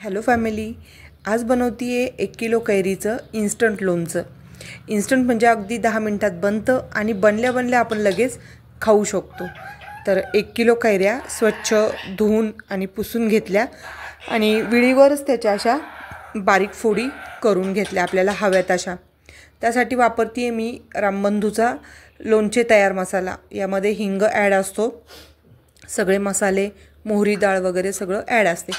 Hello family, आज बनवते आहे 1 किलो कैरीचं इन्स्टंट लोणचं। इन्स्टंट म्हणजे अगदी 10 मिनिटात बनतं आणि बनल्या बनल्या आपण लगेच खाऊ शकतो। तर 1 किलो कैऱ्या स्वच्छ धुवून आणि पुसून घेतल्या आणि विळीवरच त्याच्या अशा बारीक फोडी करून घेतल्या आपल्याला हव्यात अशा। त्यासाठी वापरते आहे मी रामबंधूचा लोणचे तयार मसाला। यामध्ये हिंग ॲड असतो, सगळे मसाले, मोहरी डाळ वगैरे सगळं ॲड असते।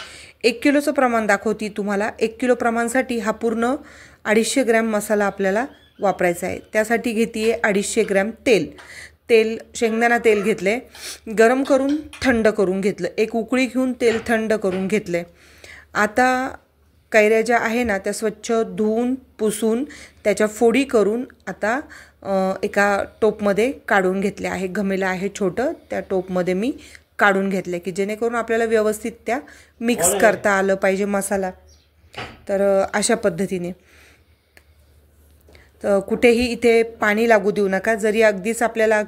1 किलोचं प्रमाण दाखवते तुम्हाला। 1 किलो प्रमाणासाठी हा पूर्ण 250 ग्रॅम मसाला आपल्याला वापरायचा आहे। त्यासाठी घेते आहे 250 ग्रॅम तेल शेंगदाणा तेल घेतले, गरम करून थंड करून घेतलं। एक उकळी घेऊन तेल थंड करून घेतले। आता कैऱ्या ज्या आहे ना त्या स्वच्छ धुवून पुसून त्याच्या फोडी करून आता एका टोपमध्ये काढून घेतले आहे। घमेला आहे छोटं, त्या टोपमध्ये मी काढून घेतले की जेणेकरून आपल्याला व्यवस्थित त्या मिक्स करता आलं पाहिजे मसाला। तर अशा पद्धतीने तर कुठेही इथे पाणी लागू देऊ नका। जरी अगदीच आपल्याला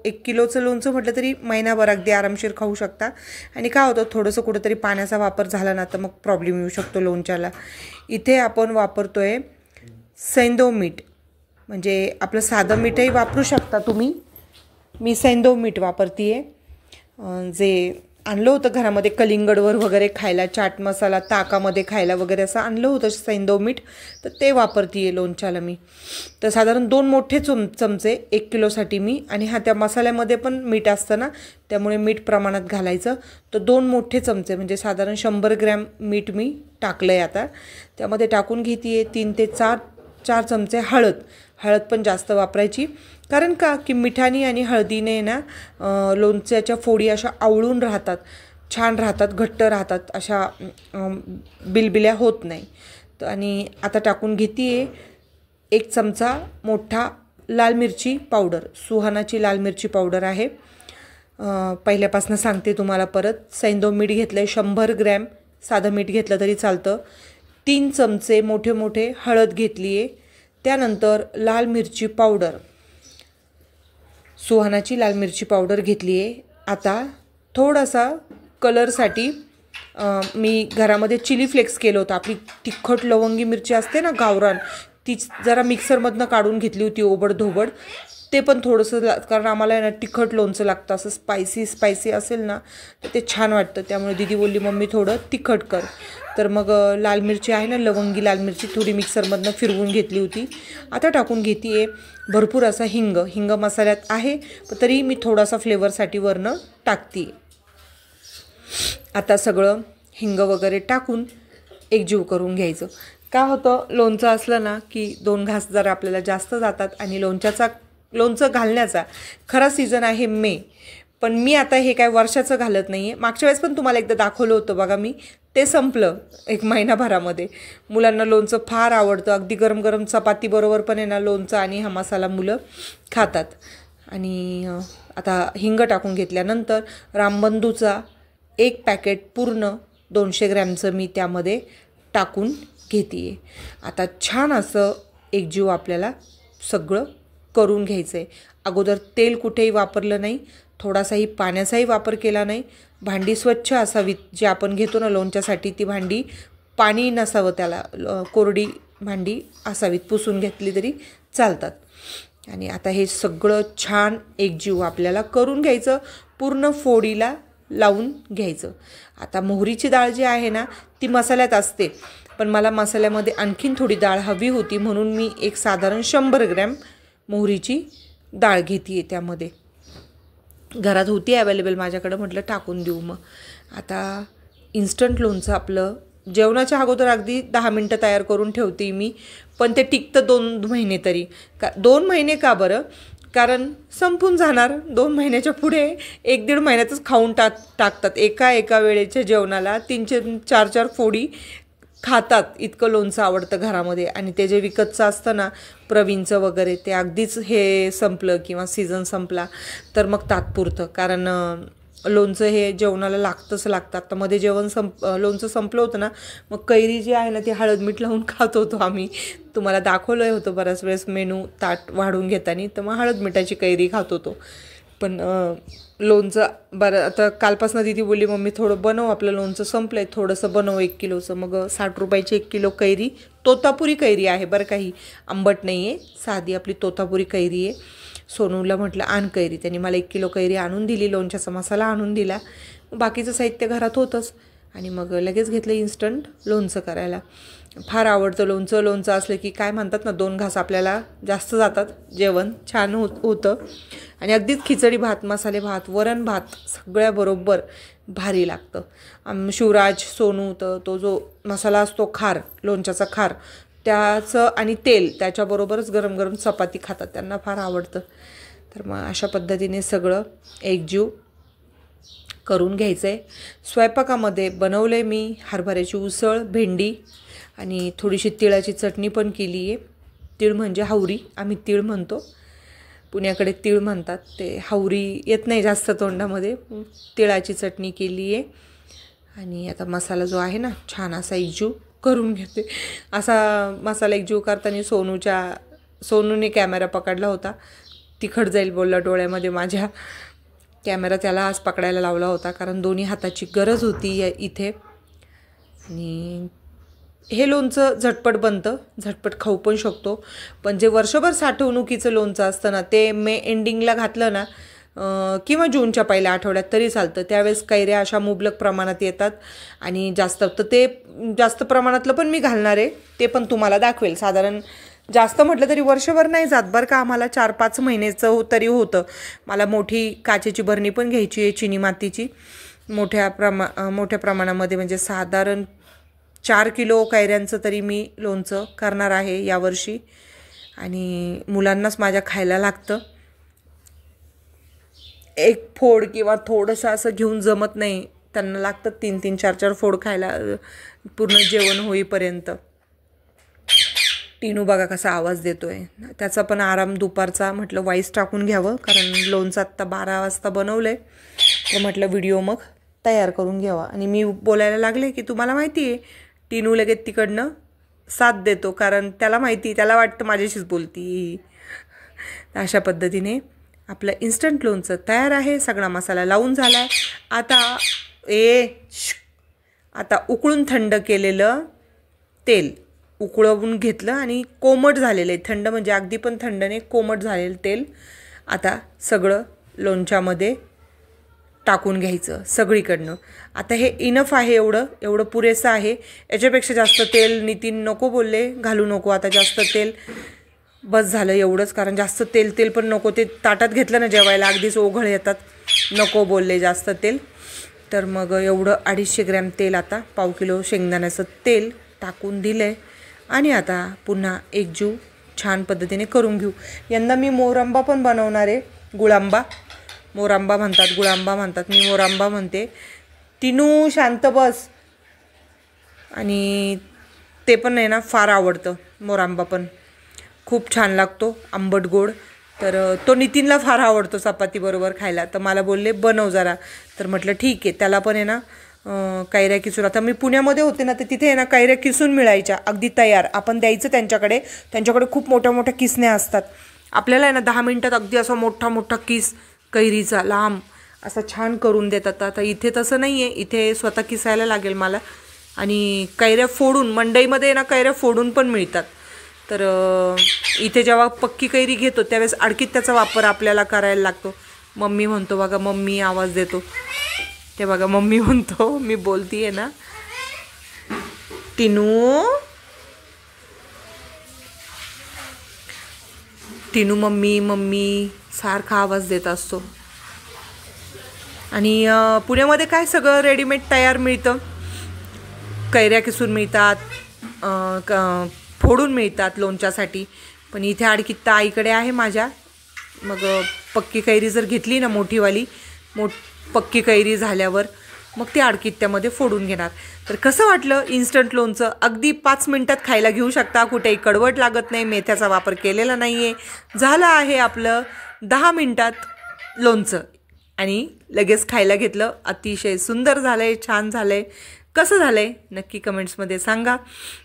1 किलोचं लोणचं म्हटलं तरी महिनाभर अगदी आरामशीर खाऊ शकता। आणि काय होतं, थोडंसं कुठेतरी पाण्याचा वापर झाला ना तर मग प्रॉब्लेम येऊ शकतो लोणच्याला। इथे आपण वापरतोय सैंधव मीठ, म्हणजे आपलं साधं मीठही वापरू शकता तुम्ही। मी सैंधव मीठ वापरते आहे, जे आणलं होतं घरामध्ये कलिंगडवर वगैरे खायला, चाट मसाला ताकामध्ये खायला वगैरे असं आणलं होतं सैंधव मीठ, तर ते वापरते आहे लोणच्याला मी। तर साधारण 2 मोठे चमचे 1 किलोसाठी मी, आणि त्या मसाल्यामध्ये पण मीठ असतं ना त्यामुळे मीठ प्रमाणात घालायचं। तर 2 मोठे चमचे म्हणजे साधारण 100 ग्रॅम मीठ मी टाकलं आहे। आता त्यामध्ये टाकून घेते आहे 3 ते 4 चमचे हळद पण जास्त वापरायची, कारण का की मिठाने आणि हळदीने ना लोणच्याच्या फोडी अशा आवळून राहतात, छान राहतात, घट्ट राहतात, अशा बिलबिल्या होत नाही। तर आणि आता टाकून घेते आहे 1 चमचा मोठा लाल मिरची पावडर, सुहानाची लाल मिरची पावडर आहे। पहिल्यापासून सांगते तुम्हाला परत। सैंधव मीठ घेतलं आहे 100 ग्रॅम, साधं मीठ घेतलं तरी चालतं। 3 चमचे मोठे मोठे हळद घेतली आहे। त्यानंतर लाल मिरची पावडर, सुहानाची लाल मिरची पावडर घेतली आहे। आता थोडासा कलरसाठी मी घरामध्ये चिली फ्लेक्स केलं होतं, आपली तिखट लवंगी मिरची असते ना गावरान, ती जरा मिक्सरमधनं काढून घेतली होती ओबडधोबड। ते पण थोडंसं, कारण आम्हाला ना तिखट लोणचं लागतं, असं स्पायसी असेल ना तर ते छान वाटतं। त्यामुळे दीदी बोलली मम्मी थोडं तिखट कर, तर मग लाल मिरची आहे ना, लवंगी लाल मिरची थोडी मिक्सरमधनं फिरवून घेतली होती। आता टाकून घेते आहे भरपूर असा हिंग मसाल्यात आहे, पण तरी मी थोडासा फ्लेवरसाठी वरनं टाकते। आता सगळं हिंग वगैरे टाकून एकजीव करून घ्यायचं। काय होतं, लोणचं असलं ना की 2 घास जरा आपल्याला जास्त जातात, आणि लोणचं घालण्याचा खरा सीझन आहे मे, पण मी आता हे काय वर्षाचं घालत नाही आहे। मागच्या वेळेस पण तुम्हाला एकदा दाखवलं होतं बघा मी, ते संपलं 1 महिनाभरामध्ये। मुलांना लोणचं फार आवडतं, अगदी गरम गरम चपातीबरोबर पण आहे ना लोणचं आणि हा मसाला मुलं खातात। आणि आता हिंग टाकून घेतल्यानंतर रामबंधूचा 1 पॅकेट पूर्ण 200 ग्रॅमचं मी त्यामध्ये टाकून घेते आहे। आता छान असं एकजीव आपल्याला सगळं करून घ्यायचं आहे। अगोदर तेल कुठेही वापरलं नाही, थोडासाही पाण्याचाही वापर केला नाही। भांडी स्वच्छ असावीत, जी आपण घेतो ना लोणच्यासाठी ती भांडी, पाणी नसावं त्याला, कोरडी भांडी असावीत, पुसून घेतली तरी चालतात। आणि आता हे सगळं छान एकजीव आपल्याला करून घ्यायचं, पूर्ण फोडीला लावून घ्यायचं। आता मोहरीची डाळ जी आहे ना ती मसाल्यात असते, पण मला मसाल्यामध्ये आणखीन थोडी डाळ हवी होती, म्हणून मी एक साधारण 100 ग्रॅम मोहरीची डाळ घेते आहे। त्यामध्ये घरात होती अवेलेबल माझ्याकडं, म्हटलं टाकून देऊ। मग आता इन्स्टंट लोणचं आपलं जेवणाच्या अगोदर अगदी 10 मिनटं तयार करून ठेवते मी, पण ते टिकतं 2 महिने तरी। 2 महिने का बरं, कारण संपून जाणार 2 महिन्याच्या पुढे, 1-1.5 महिन्यातच खाऊन टाकतात एका वेळेच्या जेवणाला 3-4 फोडी खातात। इतकं लोणचं आवडतं घरामध्ये। आणि ते जे विकतचं असतं ना प्रवीणचं वगैरे, ते अगदीच हे संपलं किंवा सीझन संपला तर मग तात्पुरतं, कारण लोणचं हे जेवणाला लागतं। आता मध्ये लोणचं संपलं होतं ना, मग कैरी जी आहे ना ती हळद मीठ लावून खात होतो आम्ही। तुम्हाला दाखवलं होतं बऱ्याच वेळेस मेनू ताट वाढून घेताना, तर मग हळद मिठाची कैरी खात होतो। पण लोणचं बरं आता कालपासून दीदी बोलली मम्मी थोडं बनव, आपलं लोणचं संपलं आहे, थोडंसं बनव 1 किलोचं. मग 60 रुपयाची 1 किलो कैरी, तोतापुरी कैरी आहे बरं, काही आंबट नाही आहे, साधी आपली तोतापुरी कैरी आहे. सोनूला म्हटलं आण कैरी, त्यांनी मला 1 किलो कैरी आणून दिली, लोणच्याचा मसाला आणून दिला, बाकीचं साहित्य घरात होतंच. आणि मग लगेच घेतलं इन्स्टंट लोणचं करायला. फार आवडतं लोणचं. लोणचं असलं की काय म्हणतात ना, 2 घास आपल्याला जास्त जातात, जेवण छान होतं. आणि अगदीच खिचडी भात, मसाले भात, वरण भात सगळ्याबरोबर भारी लागतं. शिवराज, सोनू तर तो जो मसाला असतो खार, लोणच्याचा खार, त्याचं आणि तेल त्याच्याबरोबरच गरम गरम चपाती खातात, त्यांना फार आवडतं. तर मग अशा पद्धतीने सगळं एकजीव करून घ्यायचं आहे. स्वयंपाकामध्ये बनवलं आहे मी हरभऱ्याची उसळ, भेंडी आणि थोडीशी तिळाची चटणी पण केली आहे. तीळ म्हणजे हावरी, आम्ही तीळ म्हणतो, पुण्याकडे तीळ म्हणतात, ते हावरी येत नाही जास्त तोंडामध्ये. तिळाची चटणी केली आहे. आणि आता मसाला जो आहे ना, छान असा एकजीव करून घेते. असा मसाला एकजीव करताना सोनूने कॅमेरा पकडला होता, तिखट जाईल बोलला डोळ्यामध्ये माझ्या. कॅमेरा त्याला आज पकडायला लावला होता, कारण दोन्ही हाताची गरज होती इथे. आणि हे लोणचं झटपट बनतं, झटपट खाऊ पण शकतो. पण जे वर्षभर साठवणुकीचं लोणचं असतं ना, ते मे एंडिंगला घातलं ना किंवा जूनच्या पहिल्या आठवड्यात तरी चालतं. त्यावेळेस कैऱ्या अशा मुबलक प्रमाणात येतात आणि जास्त, तर ते जास्त प्रमाणातलं पण मी घालणार आहे, ते पण तुम्हाला दाखवेल. साधारण जास्त म्हटलं तरी वर्षभर नाही जात बरं का, आम्हाला 4-5 महिन्याचं तरी होतं. मला मोठी काचेची भरणी पण घ्यायची आहे, चिनी मातीची, मोठ्या प्रमाणामध्ये, म्हणजे साधारण 4 किलो कैऱ्यांचं तरी मी लोणचं करणार आहे यावर्षी. आणि मुलांनाच माझ्या खायला लागतं. एक फोड किंवा थोडंसं असं घेऊन जमत नाही, त्यांना लागतं 3-3, 4-4 फोड खायला पूर्ण जेवण होईपर्यंत. टिनू बघा कसा आवाज देतोय, त्याचा पण आराम दुपारचा. म्हटलं वाईस टाकून घ्यावं, कारण लोणचं आत्ता 12 वाजता बनवलं आहे, तर म्हटलं व्हिडिओ मग तयार करून घ्यावा. आणि मी बोलायला लागले की तुम्हाला माहिती आहे, टिनू लगेच तिकडनं साथ देतो, कारण त्याला माहिती, त्याला वाटतं माझ्याशीच बोलती. अशा पद्धतीने आपलं इन्स्टंट लोणचं तयार आहे. सगळा मसाला लावून झाला आहे. आता उकळून थंड केलेलं तेल उकळवून घेतलं आणि कोमट झालेलं आहे, थंड म्हणजे अगदी पण थंड नाही, कोमट झालेलं तेल आता सगळं लोणच्यामध्ये टाकून घ्यायचं सगळीकडनं. आता हे इनफ आहे, एवढं पुरेसं आहे. याच्यापेक्षा जास्त तेल नितीन नको बोलले, घालू नको आता जास्त तेल, बस झालं एवढंच. कारण जास्त तेल पण नको, ते ताटात घेतलं ना जेवायला अगदीच ओघळ येतात, नको बोलले जास्त तेल. तर मग एवढं 250 ग्रॅम तेल, आता 1/2 किलो शेंगदाण्याचं तेल टाकून दिलं आहे. आणि आता पुन्हा एकजीव छान पद्धतीने करून घेऊ. यंदा मी मोरांबा पण बनवणार आहे, गुळांबा, मोरांबा म्हणतात, गुळांबा म्हणतात, मी मोरांबा म्हणते. टिनू शांत बस. आणि ते पण आहे ना, फार आवडतं मोरांबा, पण खूप छान लागतो, आंबट गोड. तर तो नितीनला फार आवडतो चपातीबरोबर खायला. तर मला बोलले बनव जरा, तर म्हटलं ठीक आहे. त्याला पण आहे ना कैऱ्या किसून, आता मी पुण्यामध्ये होते ना, तर तिथे आहे ना कैऱ्या किसून मिळायच्या अगदी तयार, आपण द्यायचं त्यांच्याकडे खूप मोठ्या मोठ्या किसण्या असतात. आपल्याला आहे ना 10 मिनटात अगदी असा मोठा किस कैरीचा लांब असा छान करून देतात. आता इथे तसं नाही आहे, इथे स्वतः किसायला लागेल मला. आणि कैऱ्या फोडून, मंडईमध्ये ना कैऱ्या फोडून पण मिळतात. तर इथे जेव्हा पक्की कैरी घेतो त्यावेळेस अडकीत त्याचा वापर आपल्याला करायला लागतो. मम्मी म्हणतो बघा, मम्मी आवाज देतो ते बघा, मम्मी म्हणतो, मी बोलतीये ना. टिनू मम्मी सारखा आवाज देत असतो. आणि पुण्यामध्ये काय सगळं रेडीमेड तयार मिळतं, कैऱ्या किसून मिळतात, फोडून मिळतात लोणच्यासाठी. पण इथे अडकीत आईकडे आहे माझ्या. मग पक्की कैरी जर घेतली ना, मोठीवाली पक्की कैरी झाल्यावर मग ती अडकित्त्यामध्ये फोडून घेणार. तर कसं वाटलं इन्स्टंट लोणचं? अगदी 5 मिनटात खायला घेऊ शकता, कुठेही कडवट लागत नाही, मेथ्याचा वापर केलेला नाही आहे. झालं आहे आपलं 10 मिनटात लोणचं आणि लगेच खायला घेतलं. अतिशय सुंदर झालं आहे, छान झालं आहे. कसं झालंय नक्की कमेंट्समध्ये सांगा.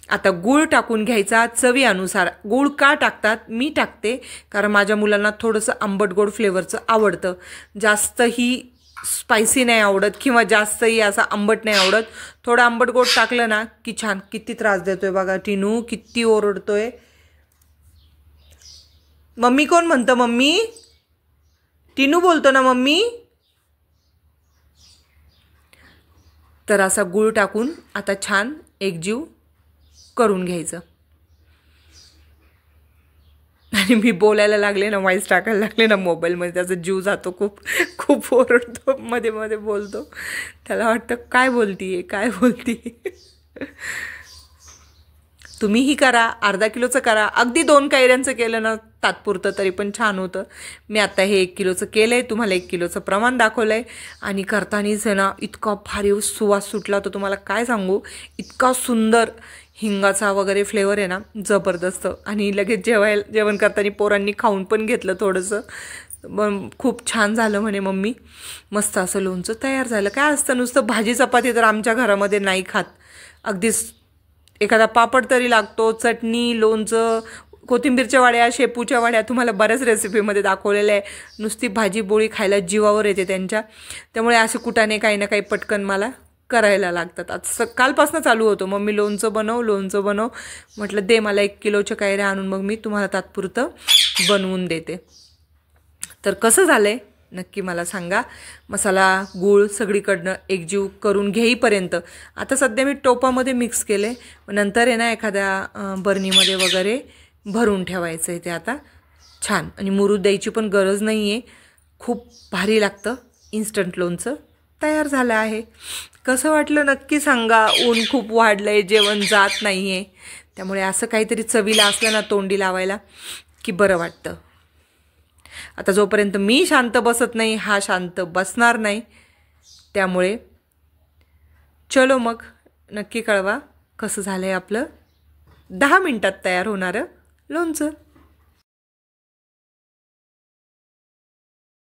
आता गूळ टाकून घ्यायचा चवीनुसार. गूळ का टाकतात? मी टाकते कारण माझ्या मुलांना थोडंसं आंबट गोड फ्लेवरचं आवडतं. जास्तही स्पायसी नाही आवडत किंवा जास्तही असं आंबट नाही आवडत. थोडं आंबट गोड टाकलं ना की छान. किती त्रास देतोय बघा टिनू, किती ओरडतोय. मम्मी कोण म्हणतं? मम्मी टिनू बोलतो ना मम्मी. तर असा गूळ टाकून आता छान एकजीव करून घ्यायचं. आणि मी बोलायला लागले ना, व्हॉइस टाकायला लागले ना मोबाईलमध्ये, त्याचा जीव जातो. खूप खूप ओरडतो, मध्ये मध्ये बोलतो. त्याला वाटतं काय बोलतीये काय बोलतीये. तुम्हीही करा, अर्धा किलोचं करा. अगदी 2 कैऱ्यांचं केलं ना तात्पुरतं तरी पण छान होतं. मी आता हे 1 किलोचं केलं आहे, तुम्हाला 1 किलोचं प्रमाण दाखवलं आहे. आणि करतानीच आहे ना इतका भारी सुवास सुटला होता, तुम्हाला काय सांगू. इतका सुंदर हिंगाचा वगैरे फ्लेवर आहे ना, जबरदस्त. आणि लगेच जेवण करताना पोरांनी खाऊन पण घेतलं थोडंसं. खूप छान झालं म्हणे मम्मी. मस्त असं लोणचं तयार झालं. काय असतं, नुसतं भाजी चपाती तर आमच्या घरामध्ये नाही खात. अगदीच एखादा पापड तरी लागतो, चटणी, लोणचं, कोथिंबीरच्या वड्या, शेपूच्या वड्या तुम्हाला बऱ्याच रेसिपीमध्ये दाखवलेल्या आहे. नुसती भाजी पोळी खायला जीवावर येते त्यांच्या. त्यामुळे असे कुटाने काही ना काही पटकन मला करायला लागतात. आज कालपासून चालू होतं, मम्मी लोणचं बनव लोणचं बनव. म्हटलं दे मला 1 किलोच्या कैऱ्या आणून, मग मी तुम्हाला तात्पुरतं बनवून देते. तर कसं झालंय नक्की मला सांगा. मसाला गूळ सगळीकडनं एकजीव करून घेईपर्यंत आता सध्या मी टोपामध्ये मिक्स केले. नंतर आहे ना एखाद्या बर्नीमध्ये वगैरे भरून ठेवायचं आहे ते आता छान. आणि मुरूद द्यायची पण गरज नाही आहे. खूप भारी लागतं. इन्स्टंट लोणचं तयार झालं आहे. कसं वाटलं नक्की सांगा. ऊन खूप वाढलं आहे, जेवण जात नाही आहे. त्यामुळे असं काहीतरी चवीला असलं ना तोंडी लावायला की बरं वाटतं. आता जोपर्यंत मी शांत बसत नाही, हा शांत बसणार नाही. त्यामुळे चलो मग नक्की कळवा कसं झालं आहे आपलं 10 मिनिटात तयार होणारं लोणचं.